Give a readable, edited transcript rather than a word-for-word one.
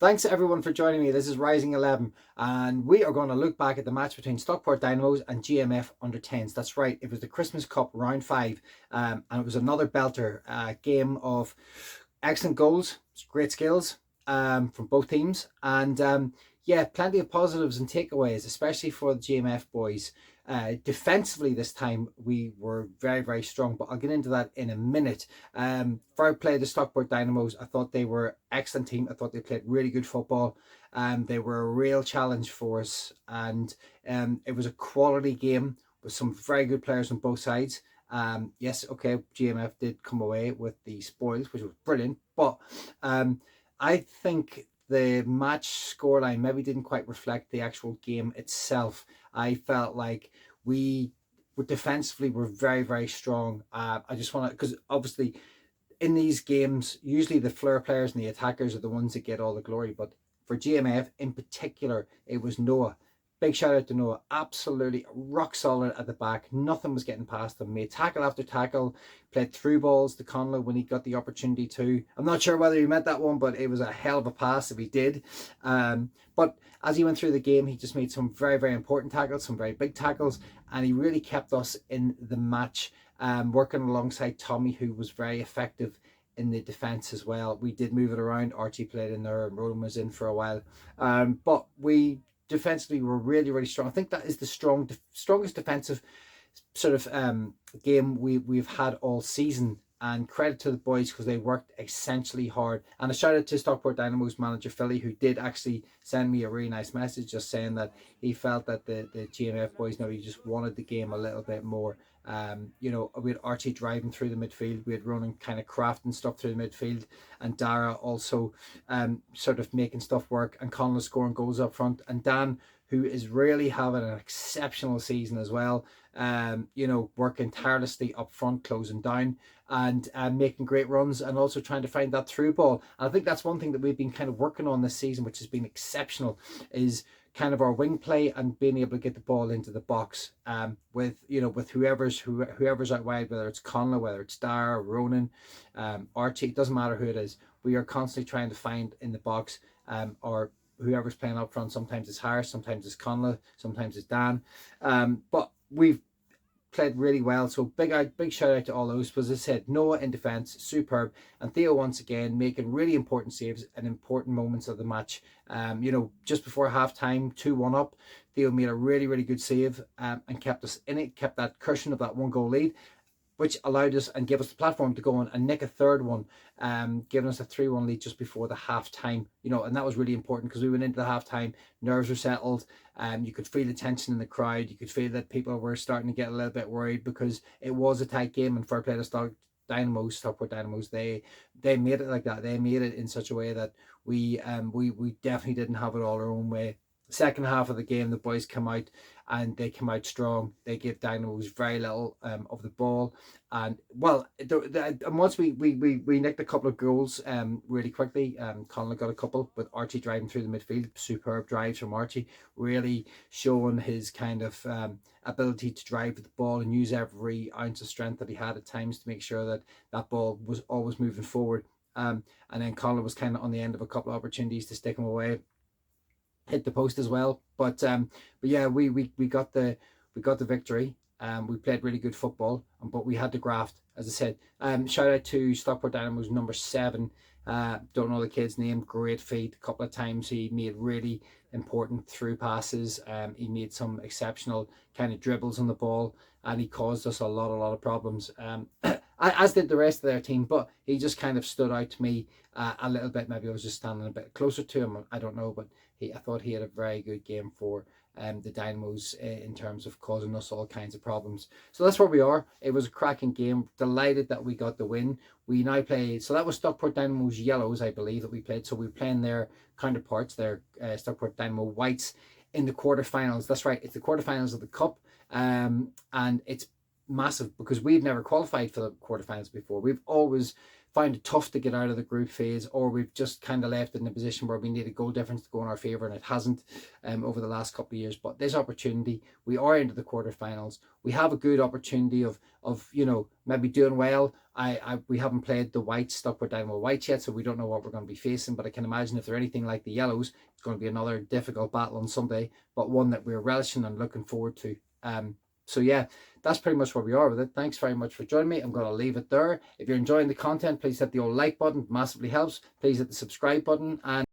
Thanks everyone for joining me. This is Rising XI, and we are going to look back at the match between Stockport Dynamos and GMF under-10s. That's right, it was the Christmas Cup round 5, and it was another belter, game of excellent goals, great skills from both teams, and yeah, plenty of positives and takeaways, especially for the GMF boys. Defensively this time we were very strong, but I'll get into that in a minute. Fair play to Stockport Dynamos. I thought they were an excellent team. I thought they played really good football. They were a real challenge for us, and it was a quality game with some very good players on both sides. Yes, okay, GMF did come away with the spoils, which was brilliant, but I think the match scoreline maybe didn't quite reflect the actual game itself. I felt like we were defensively were very strong. I just want to, because obviously in these games usually the flair players and the attackers are the ones that get all the glory, but for GMF in particular it was Noah. Big shout out to Noah, absolutely rock solid at the back. Nothing was getting past him. Made tackle after tackle, played through balls to Conley when he got the opportunity to. I'm not sure whether he meant that one, but it was a hell of a pass if he did. But as he went through the game, he just made some very important tackles, some very big tackles, and he really kept us in the match, working alongside Tommy, who was very effective in the defense as well. We did move it around. Archie played in there, and Roland was in for a while, but we defensively were really strong. I think that is the strongest defensive sort of game we've had all season, and credit to the boys because they worked essentially hard. And a shout out to Stockport Dynamo's manager Philly, who did actually send me a really nice message just saying that he felt that the GMF boys he just wanted the game a little bit more. You know, we had Archie driving through the midfield, we had Ronan kind of crafting stuff through the midfield, and Dara also sort of making stuff work, and Conlon scoring goals up front, and Dan, who is really having an exceptional season as well, you know, working tirelessly up front, closing down, and making great runs, and also trying to find that through ball. And I think that's one thing that we've been kind of working on this season, which has been exceptional, is kind of our wing play and being able to get the ball into the box, with, you know, with whoever's out wide, whether it's Conley, whether it's Dara, Ronan, Archie, it doesn't matter who it is. We are constantly trying to find in the box, or whoever's playing up front. Sometimes it's Harris, sometimes it's Conley, sometimes it's Dan, but we've played really well. So big shout out to all those. As I said, Noah in defence, superb, and Theo once again making really important saves at important moments of the match. You know, just before half time, 2-1 up, Theo made a really good save, and kept us in it, kept that cushion of that 1-goal lead, which allowed us and gave us the platform to go on and nick a third one, giving us a 3-1 lead just before the half time. You know, and that was really important because we went into the half time, nerves were settled, you could feel the tension in the crowd, you could feel that people were starting to get a little bit worried because it was a tight game. And fair play to Stockport Dynamos, they made it like that. They made it in such a way that we definitely didn't have it all our own way. Second half of the game, the boys come out and they come out strong. They give Dynamos very little of the ball, and well, and once we nicked a couple of goals really quickly. Conley got a couple with Archie driving through the midfield. Superb drives from Archie, really showing his kind of ability to drive with the ball and use every ounce of strength that he had at times to make sure that that ball was always moving forward. And then Conley was kind of on the end of a couple of opportunities to stick him away, hit the post as well, but yeah, we got the victory. We played really good football, but we had to graft, as I said. Shout out to Stockport Dynamo's number 7, don't know the kid's name, great feat. A couple of times he made really important through passes, he made some exceptional kind of dribbles on the ball, and he caused us a lot of problems, as did the rest of their team. But he just kind of stood out to me a little bit. Maybe I was just standing a bit closer to him, I don't know, but I thought he had a very good game for the Dynamos in terms of causing us all kinds of problems. So that's where we are. It was a cracking game. Delighted that we got the win. We now play, so that was Stockport Dynamo's yellows, I believe, that we played. So we're playing their counterparts, their Stockport Dynamo whites, in the quarterfinals. That's right, it's the quarterfinals of the cup, and it's massive because we've never qualified for the quarterfinals before. We've always found it tough to get out of the group phase, or we've just kind of left it in a position where we need a goal difference to go in our favour, and it hasn't over the last couple of years. But this opportunity, we are into the quarterfinals. We have a good opportunity of maybe doing well. We haven't played the whites, Stockport Dynamo whites yet, so we don't know what we're going to be facing. But I can imagine if they're anything like the yellows, it's going to be another difficult battle on Sunday, but one that we're relishing and looking forward to. So yeah, that's pretty much where we are with it. Thanks very much for joining me. I'm going to leave it there. If you're enjoying the content, please hit the old like button. It massively helps. Please hit the subscribe button, and